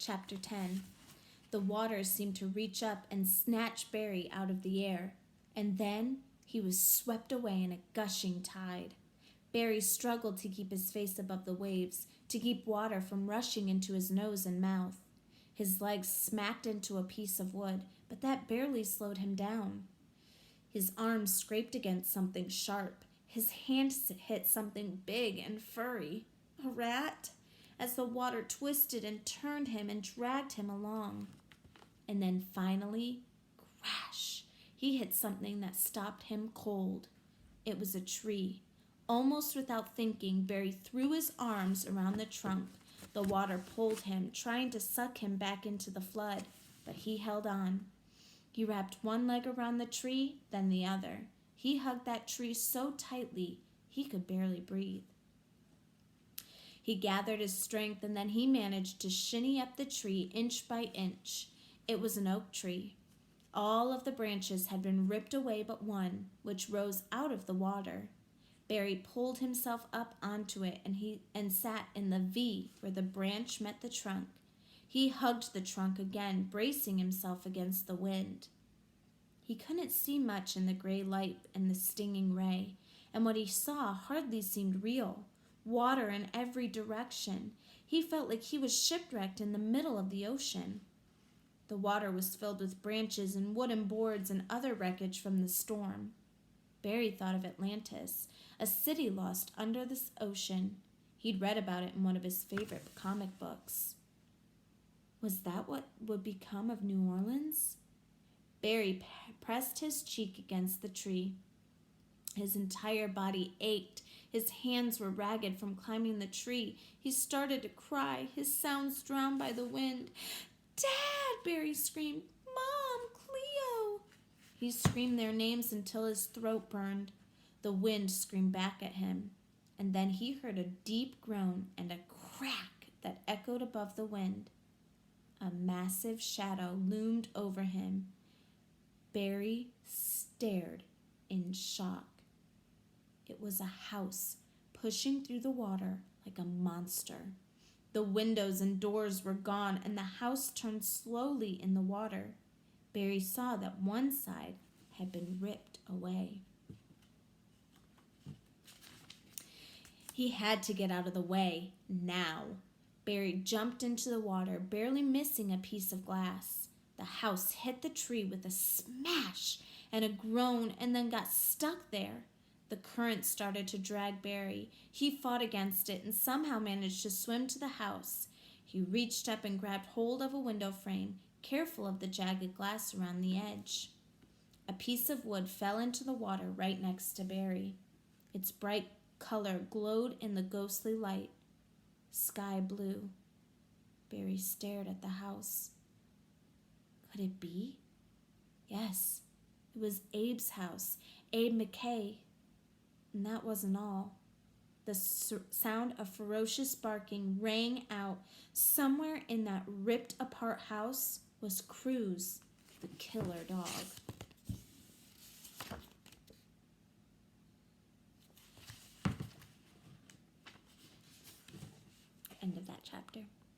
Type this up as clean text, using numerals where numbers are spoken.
Chapter 10. The waters seemed to reach up and snatch Barry out of the air, and then he was swept away in a gushing tide. Barry struggled to keep his face above the waves, to keep water from rushing into his nose and mouth. His legs smacked into a piece of wood, but that barely slowed him down. His arms scraped against something sharp. His hand hit something big and furry. A rat? As the water twisted and turned him and dragged him along. And then finally, crash, he hit something that stopped him cold. It was a tree. Almost without thinking, Barry threw his arms around the trunk. The water pulled him, trying to suck him back into the flood, but he held on. He wrapped one leg around the tree, then the other. He hugged that tree so tightly, he could barely breathe. He gathered his strength, and then he managed to shinny up the tree inch by inch. It was an oak tree. All of the branches had been ripped away but one, which rose out of the water. Barry pulled himself up onto it and sat in the V where the branch met the trunk. He hugged the trunk again, bracing himself against the wind. He couldn't see much in the gray light and the stinging ray, and what he saw hardly seemed real. Water in every direction. He felt like he was shipwrecked in the middle of the ocean. The water was filled with branches and wooden boards and other wreckage from the storm. Barry thought of Atlantis, a city lost under the ocean. He'd read about it in one of his favorite comic books. Was that what would become of New Orleans? Barry pressed his cheek against the tree. His entire body ached. His hands were ragged from climbing the tree. He started to cry, his sounds drowned by the wind. "Dad!" Barry screamed. "Mom! Cleo!" He screamed their names until his throat burned. The wind screamed back at him, and then he heard a deep groan and a crack that echoed above the wind. A massive shadow loomed over him. Barry stared in shock. It was a house pushing through the water like a monster. The windows and doors were gone, and the house turned slowly in the water. Barry saw that one side had been ripped away. He had to get out of the way, now. Barry jumped into the water, barely missing a piece of glass. The house hit the tree with a smash and a groan and then got stuck there. The current started to drag Barry. He fought against it and somehow managed to swim to the house. He reached up and grabbed hold of a window frame, careful of the jagged glass around the edge. A piece of wood fell into the water right next to Barry. Its bright color glowed in the ghostly light. Sky blue. Barry stared at the house. Could it be? Yes, it was Abe's house, Abe McKay. And that wasn't all. The sound of ferocious barking rang out. Somewhere in that ripped-apart house was Cruz, the killer dog. End of that chapter.